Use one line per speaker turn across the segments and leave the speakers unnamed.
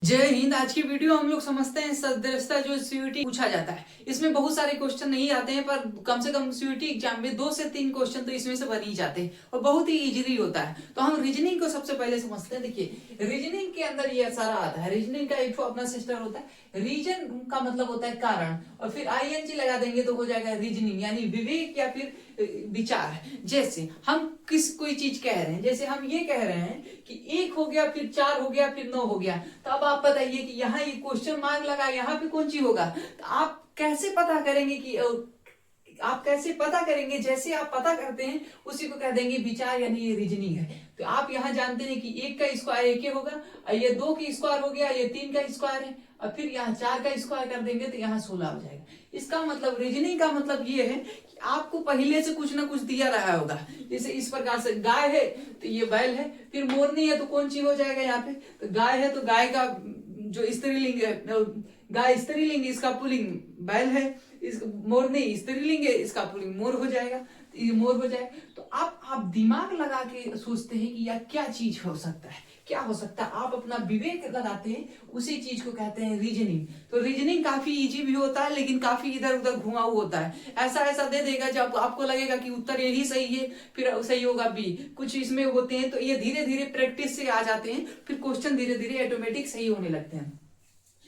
जय हिंद। आज की वीडियो हम लोग समझते हैं सदस्यता जो सीयूईटी पूछा जाता है। इसमें बहुत सारे क्वेश्चन नहीं आते हैं, पर कम से कम सीयूईटी एग्जाम में 2 से 3 क्वेश्चन तो इसमें से बन ही जाते हैं और बहुत ही इजीली होता है। तो हम रीजनिंग को सबसे पहले समझते हैं। देखिए, रीजनिंग के अंदर ये सारा आता है। रीजनिंग का एक अपना सिस्टम होता है। रीजन का मतलब होता है कारण, और फिर आईएनजी लगा देंगे तो हो जाएगा रीजनिंग, यानी विवेक या फिर विचार। जैसे हम कोई चीज कह रहे हैं, जैसे हम ये कह रहे हैं कि 1 हो गया, फिर 4 हो गया, फिर 9 हो गया, तो अब आप बताइए कि यहाँ ये क्वेश्चन मार्क लगा, यहाँ पे कौन सी होगा। तो आप कैसे पता करेंगे कि आप कैसे पता करेंगे? जैसे आप पता करते हैं उसी को कह देंगे विचार, यानी ये रीजनिंग है। तो आप यहाँ जानते हैं कि 1 का स्क्वायर 1 होगा, और ये 2 का स्क्वायर हो गया, ये 3 का स्क्वायर है, और फिर यहाँ 4 का स्क्वायर कर देंगे तो यहाँ 16 हो जाएगा। इसका मतलब रीजनिंग का मतलब ये है कि आपको पहले से कुछ ना कुछ दिया रहा होगा। जैसे इस प्रकार से गाय है तो ये बैल है, फिर मोरनी है तो कौन सी हो जाएगा यहाँ पे। तो गाय है तो गाय का जो स्त्रीलिंग है, गाय स्त्रीलिंग, इसका पुल्लिंग बैल है। इस मोरनी स्त्रीलिंग है, इसका पुल्लिंग मोर हो जाएगा, तो ये मोर हो जाएगा। तो आप दिमाग लगा के सोचते हैं कि यह क्या चीज हो सकता है, क्या हो सकता है। आप अपना विवेक लगाते हैं, उसी चीज को कहते हैं रीजनिंग। तो रीजनिंग काफी इजी भी होता है, लेकिन काफी इधर उधर घुमाऊ होता है। ऐसा ऐसा दे देगा जब आपको लगेगा कि उत्तर यही सही है, फिर सही होगा बी। कुछ इसमें होते हैं, तो ये धीरे धीरे प्रैक्टिस से आ जाते हैं, फिर क्वेश्चन धीरे धीरे ऑटोमेटिक सही होने लगते हैं।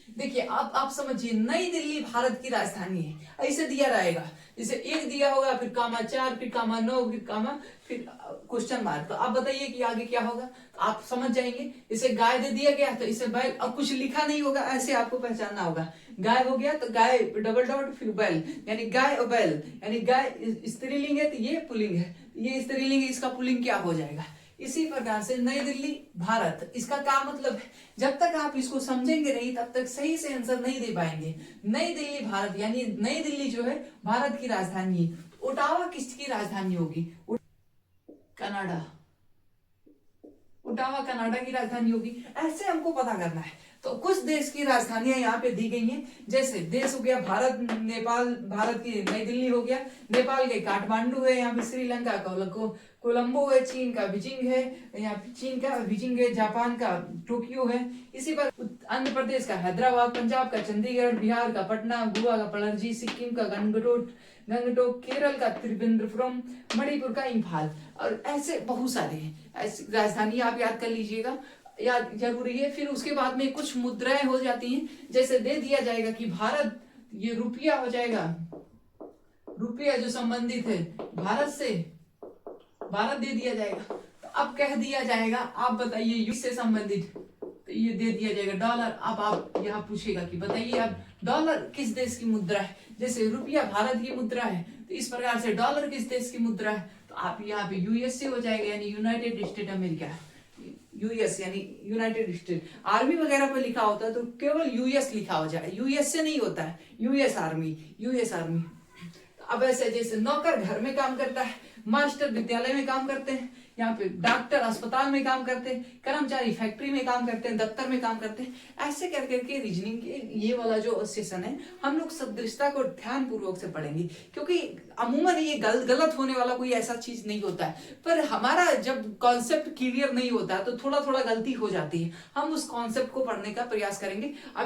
देखिए, आप समझिए, नई दिल्ली भारत की राजधानी है, ऐसे दिया रहेगा। जैसे 1 दिया होगा, फिर कामा 4, फिर कामा 9, फिर कामा, फिर क्वेश्चन मार्क। तो आप बताइए कि आगे क्या होगा, तो आप समझ जाएंगे। जैसे गाय दे दिया गया तो इसे बैल, अब कुछ लिखा नहीं होगा, ऐसे आपको पहचानना होगा। गाय हो गया तो गाय डबल डॉट, फिर बैल, यानी गाय और बैल, यानी गाय स्त्रीलिंग है तो ये पुल्लिंग है, ये स्त्रीलिंग है, इसका पुल्लिंग क्या हो जाएगा। इसी प्रकार से नई दिल्ली भारत, इसका क्या मतलब है। जब तक आप इसको समझेंगे नहीं, तब तक सही से आंसर नहीं दे पाएंगे। नई दिल्ली भारत, यानी नई दिल्ली जो है भारत की राजधानी है। ओटावा किसकी राजधानी होगी? कनाडा। ओटावा कनाडा की राजधानी होगी। ऐसे हमको पता करना है। तो कुछ देश की राजधानियां यहाँ पे दी गई हैं। जैसे देश हो गया भारत, नेपाल, भारत की नई दिल्ली हो गया, नेपाल के काठमांडू है, यहाँ पे श्रीलंका का कोलंबो है, चीन का बीजिंग है, यहाँ पे चीन का बीजिंग है, जापान का टोक्यो है। इसी पर आंध्र प्रदेश का हैदराबाद, पंजाब का चंडीगढ़, बिहार का पटना, गोवा का पणजी, सिक्किम का गंगटोक, केरल का त्रिवेंद्रपुरम, मणिपुर का इम्फाल, और ऐसे बहुत सारे हैं। ऐसी राजधानी आप याद कर लीजिएगा, याद जरूरी है। फिर उसके बाद में कुछ मुद्राएं हो जाती हैं। जैसे दे दिया जाएगा कि भारत, ये रुपया हो जाएगा, रुपया जो संबंधित है भारत से, भारत दे दिया जाएगा। तो अब कह दिया जाएगा, आप बताइए युद्ध से संबंधित, तो ये दे दिया जाएगा डॉलर। अब आप यहाँ पूछेगा कि बताइए अब डॉलर किस देश की मुद्रा है। जैसे रुपया भारत की मुद्रा है, तो इस प्रकार से डॉलर किस देश की मुद्रा है। तो आप यहाँ पे यूएसए हो जाएगा, यानी यूनाइटेड स्टेट अमेरिका। यूएस यानी यूनाइटेड स्टेट। आर्मी वगैरह पे लिखा होता है तो केवल यूएस लिखा हो जाएगा, यूएसए नहीं होता है, यूएस आर्मी, यूएस आर्मी। तो अब ऐसे जैसे नौकर घर में काम करता है, मास्टर विद्यालय में काम करते हैं, यहाँ पे डॉक्टर अस्पताल में काम करते हैं, कर्मचारी फैक्ट्री में काम करते हैं, दफ्तर में काम करते हैं। ऐसे कर करके रीजनिंग के ये वाला जो सेशन है, हम लोग सदृशता को ध्यान पूर्वक से पढ़ेंगे, क्योंकि अमूमन ये गलत होने वाला कोई ऐसा चीज नहीं होता है। पर हमारा जब कॉन्सेप्ट क्लियर नहीं होता है तो थोड़ा थोड़ा गलती हो जाती है। हम उस कॉन्सेप्ट को पढ़ने का प्रयास करेंगे। अब